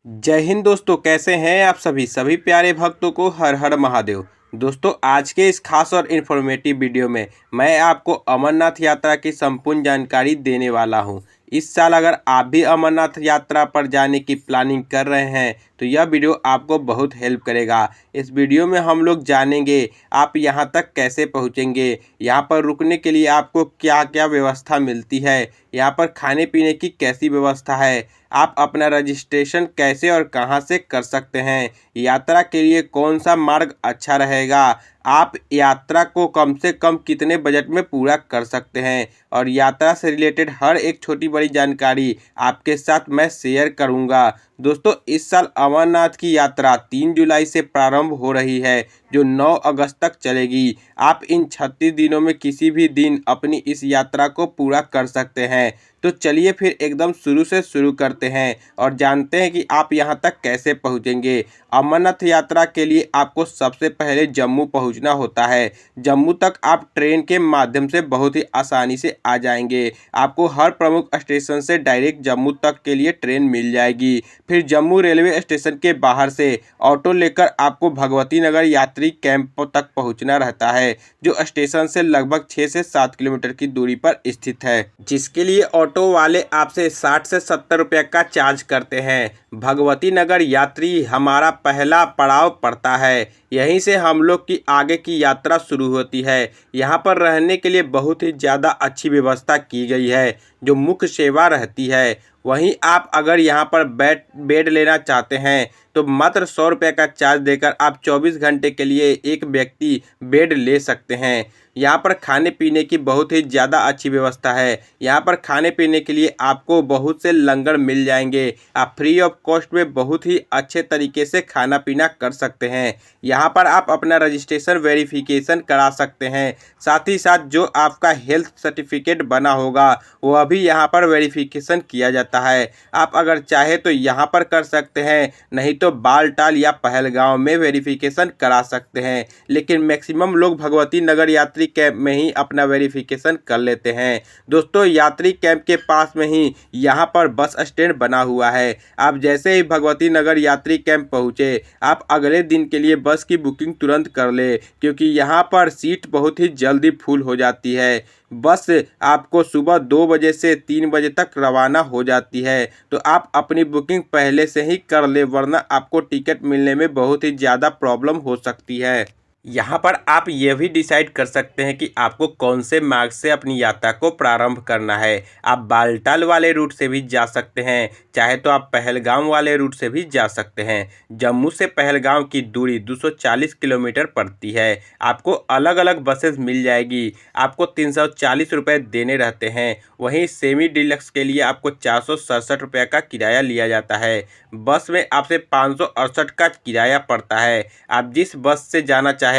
जय हिंद दोस्तों, कैसे हैं आप सभी प्यारे भक्तों को हर हर महादेव। दोस्तों, आज के इस खास और इन्फॉर्मेटिव वीडियो में मैं आपको अमरनाथ यात्रा की संपूर्ण जानकारी देने वाला हूं। इस साल अगर आप भी अमरनाथ यात्रा पर जाने की प्लानिंग कर रहे हैं तो यह वीडियो आपको बहुत हेल्प करेगा। इस वीडियो में हम लोग जानेंगे आप यहां तक कैसे पहुंचेंगे, यहां पर रुकने के लिए आपको क्या क्या व्यवस्था मिलती है, यहां पर खाने पीने की कैसी व्यवस्था है, आप अपना रजिस्ट्रेशन कैसे और कहां से कर सकते हैं, यात्रा के लिए कौन सा मार्ग अच्छा रहेगा, आप यात्रा को कम से कम कितने बजट में पूरा कर सकते हैं और यात्रा से रिलेटेड हर एक छोटी बड़ी जानकारी आपके साथ मैं शेयर करूंगा। दोस्तों, इस साल अमरनाथ की यात्रा 3 जुलाई से प्रारंभ हो रही है जो 9 अगस्त तक चलेगी। आप इन 36 दिनों में किसी भी दिन अपनी इस यात्रा को पूरा कर सकते हैं। तो चलिए फिर एकदम शुरू से शुरू करते हैं और जानते हैं कि आप यहां तक कैसे पहुंचेंगे। अमरनाथ यात्रा के लिए आपको सबसे पहले जम्मू पहुंचना होता है। जम्मू तक आप ट्रेन के माध्यम से बहुत ही आसानी से आ जाएंगे। आपको हर प्रमुख स्टेशन से डायरेक्ट जम्मू तक के लिए ट्रेन मिल जाएगी। फिर जम्मू रेलवे स्टेशन के बाहर से ऑटो लेकर आपको भगवती नगर यात्री कैंप तक पहुंचना रहता है जो स्टेशन से लगभग 6 से 7 किलोमीटर की दूरी पर स्थित है, जिसके लिए ऑटो वाले आपसे 60 से 70 रुपये का चार्ज करते हैं। भगवती नगर यात्री हमारा पहला पड़ाव पड़ता है। यहीं से हम लोग की आगे की यात्रा शुरू होती है। यहाँ पर रहने के लिए बहुत ही ज़्यादा अच्छी व्यवस्था की गई है जो मुख्य सेवा रहती है। वहीं आप अगर यहाँ पर बेड लेना चाहते हैं तो मात्र 100 रुपये का चार्ज देकर आप 24 घंटे के लिए एक व्यक्ति बेड ले सकते हैं। यहाँ पर खाने पीने की बहुत ही ज़्यादा अच्छी व्यवस्था है। यहाँ पर खाने पीने के लिए आपको बहुत से लंगर मिल जाएंगे। आप फ्री ऑफ कॉस्ट में बहुत ही अच्छे तरीके से खाना पीना कर सकते हैं। यहाँ पर आप अपना रजिस्ट्रेशन वेरिफिकेशन करा सकते हैं। साथ ही साथ जो आपका हेल्थ सर्टिफिकेट बना होगा वह भी यहाँ पर वेरिफिकेशन किया जाता है। आप अगर चाहे तो यहाँ पर कर सकते हैं, नहीं तो बालटाल या पहलगांव में वेरिफिकेशन करा सकते हैं। लेकिन मैक्सिमम लोग भगवती नगर यात्री कैंप में ही अपना वेरिफिकेशन कर लेते हैं। दोस्तों, यात्री कैंप के पास में ही यहाँ पर बस स्टैंड बना हुआ है। आप जैसे ही भगवती नगर यात्री कैंप पहुँचे आप अगले दिन के लिए बस की बुकिंग तुरंत कर ले, क्योंकि यहाँ पर सीट बहुत ही जल्दी फुल हो जाती है। बस आपको सुबह 2 बजे से 3 बजे तक रवाना हो जाती है, तो आप अपनी बुकिंग पहले से ही कर ले, वरना आपको टिकट मिलने में बहुत ही ज़्यादा प्रॉब्लम हो सकती है। यहाँ पर आप ये भी डिसाइड कर सकते हैं कि आपको कौन से मार्ग से अपनी यात्रा को प्रारंभ करना है। आप बालटाल वाले रूट से भी जा सकते हैं, चाहे तो आप पहलगाम वाले रूट से भी जा सकते हैं। जम्मू से पहलगाम की दूरी 240 किलोमीटर पड़ती है। आपको अलग अलग बसेस मिल जाएगी। आपको 340 रुपये देने रहते हैं। वहीं सेमी डिलक्स के लिए आपको 467 रुपये का किराया लिया जाता है। बस में आपसे 568 का किराया पड़ता है। आप जिस बस से जाना चाहे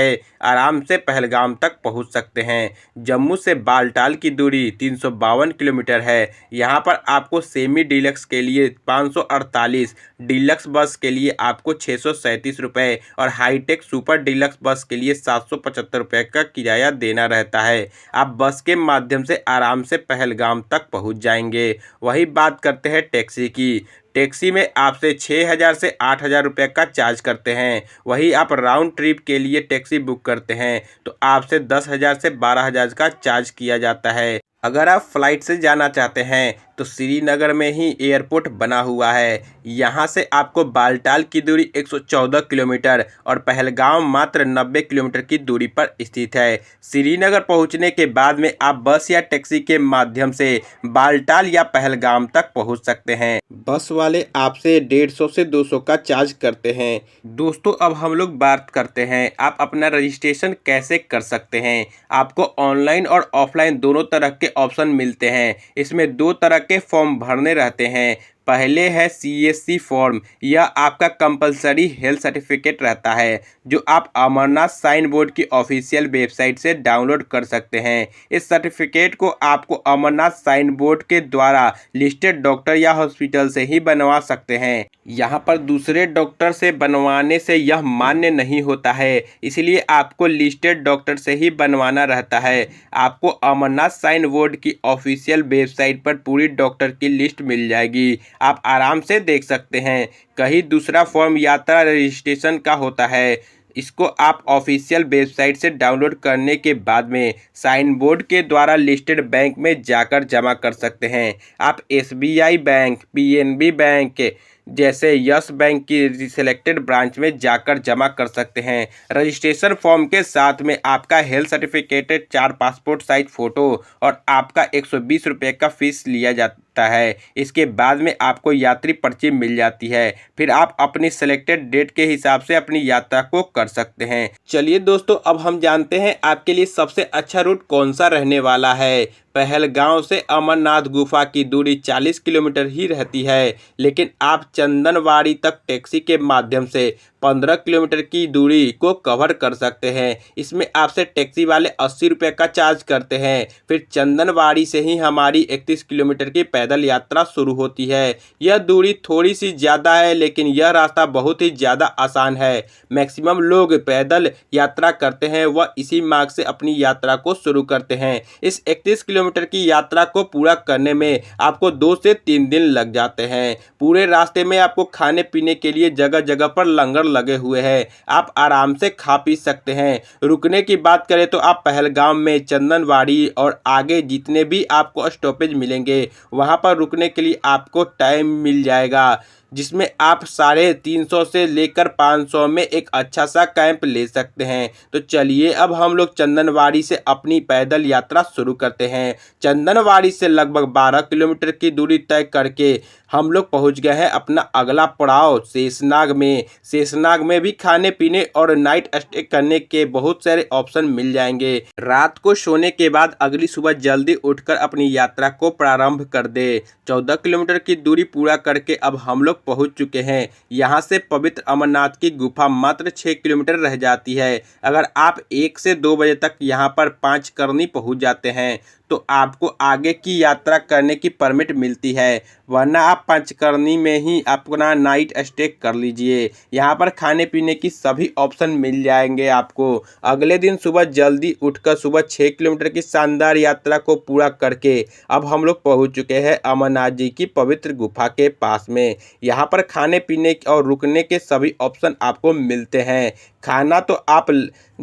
आराम से पहलगाम तक पहुंच सकते हैं। जम्मू से बालटाल की दूरी 352 किलोमीटर है। यहां पर आपको सेमी डिलक्स के लिए 548, डिलक्स बस के लिए आपको 637 रुपये और हाईटेक सुपर डिलक्स बस के लिए 775 रुपये का किराया देना रहता है। आप बस के माध्यम से आराम से पहलगाम तक पहुंच जाएंगे। वही बात करते हैं टैक्सी की। टैक्सी में आपसे 6,000 से 8,000 रुपये का चार्ज करते हैं। वही आप राउंड ट्रिप के लिए टैक्सी बुक करते हैं तो आपसे 10,000 से 12,000 का चार्ज किया जाता है। अगर आप फ्लाइट से जाना चाहते हैं तो श्रीनगर में ही एयरपोर्ट बना हुआ है। यहाँ से आपको बालटाल की दूरी 114 किलोमीटर और पहलगाम मात्र 90 किलोमीटर की दूरी पर स्थित है। श्रीनगर पहुँचने के बाद में आप बस या टैक्सी के माध्यम से बालटाल या पहलगाम तक पहुँच सकते हैं। बस वाले आपसे 150 से 200 का चार्ज करते हैं। दोस्तों, अब हम लोग बात करते हैं आप अपना रजिस्ट्रेशन कैसे कर सकते हैं। आपको ऑनलाइन और ऑफलाइन दोनों तरह के ऑप्शन मिलते हैं। इसमें 2 तरह के फॉर्म भरने रहते हैं। पहले है CSC फॉर्म। यह आपका कंपलसरी हेल्थ सर्टिफिकेट रहता है जो आप अमरनाथ साइन बोर्ड की ऑफिशियल वेबसाइट से डाउनलोड कर सकते हैं। इस सर्टिफिकेट को आपको अमरनाथ साइन बोर्ड के द्वारा लिस्टेड डॉक्टर या हॉस्पिटल से ही बनवा सकते हैं। यहाँ पर दूसरे डॉक्टर से बनवाने से यह मान्य नहीं होता है, इसलिए आपको लिस्टेड डॉक्टर से ही बनवाना रहता है। आपको अमरनाथ साइन बोर्ड की ऑफिशियल वेबसाइट पर पूरी डॉक्टर की लिस्ट मिल जाएगी। आप आराम से देख सकते हैं। कहीं दूसरा फॉर्म यात्रा रजिस्ट्रेशन का होता है। इसको आप ऑफिशियल वेबसाइट से डाउनलोड करने के बाद में साइन बोर्ड के द्वारा लिस्टेड बैंक में जाकर जमा कर सकते हैं। आप SBI बैंक, PNB बैंक जैसे यस बैंक की सिलेक्टेड ब्रांच में जाकर जमा कर सकते हैं। रजिस्ट्रेशन फॉर्म के साथ में आपका health certificate, 4 passport size photo और आपका 120 रुपये का फीस लिया जाता है। इसके बाद में आपको यात्री पर्ची मिल जाती है। फिर आप अपनी सिलेक्टेड डेट के हिसाब से अपनी यात्रा को कर सकते हैं। चलिए दोस्तों, अब हम जानते हैं आपके लिए सबसे अच्छा रूट कौन सा रहने वाला है। पहलगांव से अमरनाथ गुफा की दूरी 40 किलोमीटर ही रहती है, लेकिन आप चंदनवाड़ी तक टैक्सी के माध्यम से 15 किलोमीटर की दूरी को कवर कर सकते हैं। इसमें आपसे टैक्सी वाले 80 रुपये का चार्ज करते हैं। फिर चंदनवाड़ी से ही हमारी 31 किलोमीटर की पैदल यात्रा शुरू होती है। यह दूरी थोड़ी सी ज़्यादा है, लेकिन यह रास्ता बहुत ही ज़्यादा आसान है। मैक्सिमम लोग पैदल यात्रा करते हैं, वह इसी मार्ग से अपनी यात्रा को शुरू करते हैं। इस 31 किलोमीटर की यात्रा को पूरा करने में आपको 2 से 3 दिन लग जाते हैं। पूरे रास्ते में आपको खाने पीने के लिए जगह जगह पर लंगर लगे हुए हैं। आप आराम से खा पी सकते हैं। रुकने की बात करें तो आप पहलगाम में, चंदनवाड़ी और आगे जितने भी आपको स्टॉपेज मिलेंगे वहां पर रुकने के लिए आपको टाइम मिल जाएगा, जिसमें आप 350 से लेकर 500 में एक अच्छा सा कैंप ले सकते हैं। तो चलिए अब हम लोग चंदनवाड़ी से अपनी पैदल यात्रा शुरू करते हैं। चंदनवाड़ी से लगभग 12 किलोमीटर की दूरी तय करके हम लोग पहुंच गए हैं अपना अगला पड़ाव शेषनाग में। शेषनाग में भी खाने पीने और नाइट स्टे करने के बहुत सारे ऑप्शन मिल जाएंगे। रात को सोने के बाद अगली सुबह जल्दी उठकर अपनी यात्रा को प्रारंभ कर दे। 14 किलोमीटर की दूरी पूरा करके अब हम लोग पहुंच चुके हैं। यहां से पवित्र अमरनाथ की गुफा मात्र 6 किलोमीटर रह जाती है। अगर आप 1 से 2 बजे तक यहां पर 5 करनी पहुंच जाते हैं तो आपको आगे की यात्रा करने की परमिट मिलती है, वरना आप पंचकर्णी में ही अपना नाइट स्टे कर लीजिए। यहाँ पर खाने पीने की सभी ऑप्शन मिल जाएंगे आपको। अगले दिन सुबह जल्दी उठकर सुबह 6 किलोमीटर की शानदार यात्रा को पूरा करके अब हम लोग पहुँच चुके हैं अमरनाथ जी की पवित्र गुफा के पास में। यहाँ पर खाने पीने और रुकने के सभी ऑप्शन आपको मिलते हैं। खाना तो आप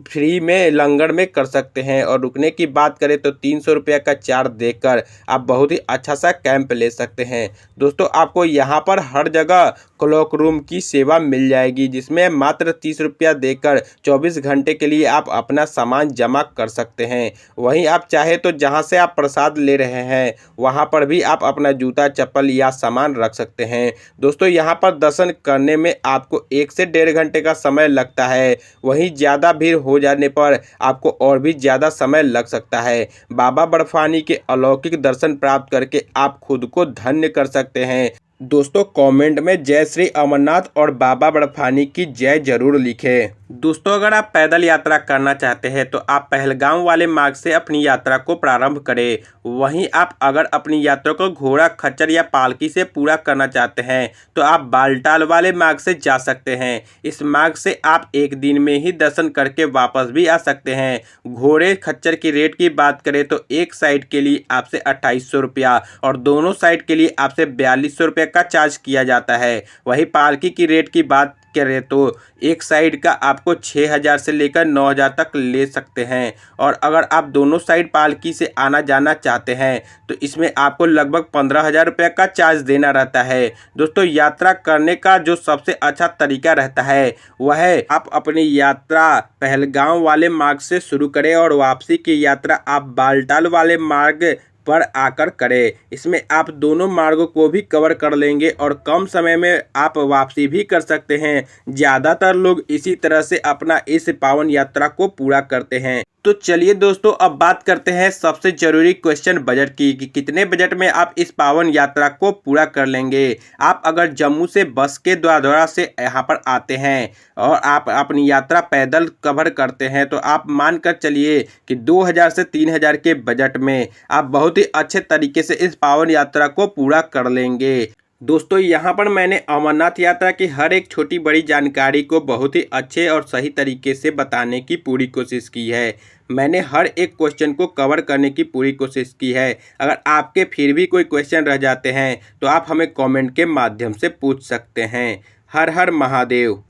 फ्री में लंगर में कर सकते हैं और रुकने की बात करें तो 300 रुपये का चार्ज देकर आप बहुत ही अच्छा सा कैंप ले सकते हैं। दोस्तों, आपको यहाँ पर हर जगह क्लॉक रूम की सेवा मिल जाएगी, जिसमें मात्र 30 रुपया देकर 24 घंटे के लिए आप अपना सामान जमा कर सकते हैं। वहीं आप चाहे तो जहाँ से आप प्रसाद ले रहे हैं वहाँ पर भी आप अपना जूता चप्पल या सामान रख सकते हैं। दोस्तों, यहाँ पर दर्शन करने में आपको 1 से 1.5 घंटे का समय लगता है। वहीं ज़्यादा भीड़ हो जाने पर आपको और भी ज़्यादा समय लग सकता है। बाबा बर्फानी के अलौकिक दर्शन प्राप्त करके आप खुद को धन्य कर सकते हैं। दोस्तों, कमेंट में जय श्री अमरनाथ और बाबा बर्फानी की जय जरूर लिखें। दोस्तों, अगर आप पैदल यात्रा करना चाहते हैं तो आप पहलगाम वाले मार्ग से अपनी यात्रा को प्रारंभ करें। वहीं आप अगर अपनी यात्रा को घोड़ा, खच्चर या पालकी से पूरा करना चाहते हैं तो आप बालटाल वाले मार्ग से जा सकते हैं। इस मार्ग से आप एक दिन में ही दर्शन करके वापस भी आ सकते हैं। घोड़े खच्चर की रेट की बात करें तो एक साइड के लिए आपसे 2800 रुपया और दोनों साइड के लिए आपसे 4200 रुपये का चार्ज किया जाता है। वही पालकी की रेट की बात करें तो एक साइड का आपको 6000 से लेकर 9000 तक ले सकते हैं और अगर आप दोनों साइड पालकी से आना जाना चाहते हैं तो इसमें आपको लगभग 15,000 रुपये का चार्ज देना रहता है। दोस्तों, यात्रा करने का जो सबसे अच्छा तरीका रहता है वह है आप अपनी यात्रा पहलगाम वाले मार्ग से शुरू करें और वापसी की यात्रा आप बालटाल वाले मार्ग पर आकर करें। इसमें आप दोनों मार्गों को भी कवर कर लेंगे और कम समय में आप वापसी भी कर सकते हैं। ज़्यादातर लोग इसी तरह से अपना इस पावन यात्रा को पूरा करते हैं। तो चलिए दोस्तों, अब बात करते हैं सबसे जरूरी क्वेश्चन बजट की कि कितने बजट में आप इस पावन यात्रा को पूरा कर लेंगे। आप अगर जम्मू से बस के द्वारा से यहाँ पर आते हैं और आप अपनी यात्रा पैदल कवर करते हैं तो आप मान कर चलिए कि 2000 से 3000 के बजट में आप बहुत ही अच्छे तरीके से इस पावन यात्रा को पूरा कर लेंगे। दोस्तों, यहाँ पर मैंने अमरनाथ यात्रा की हर एक छोटी बड़ी जानकारी को बहुत ही अच्छे और सही तरीके से बताने की पूरी कोशिश की है। मैंने हर एक क्वेश्चन को कवर करने की पूरी कोशिश की है। अगर आपके फिर भी कोई क्वेश्चन रह जाते हैं तो आप हमें कमेंट के माध्यम से पूछ सकते हैं। हर हर महादेव।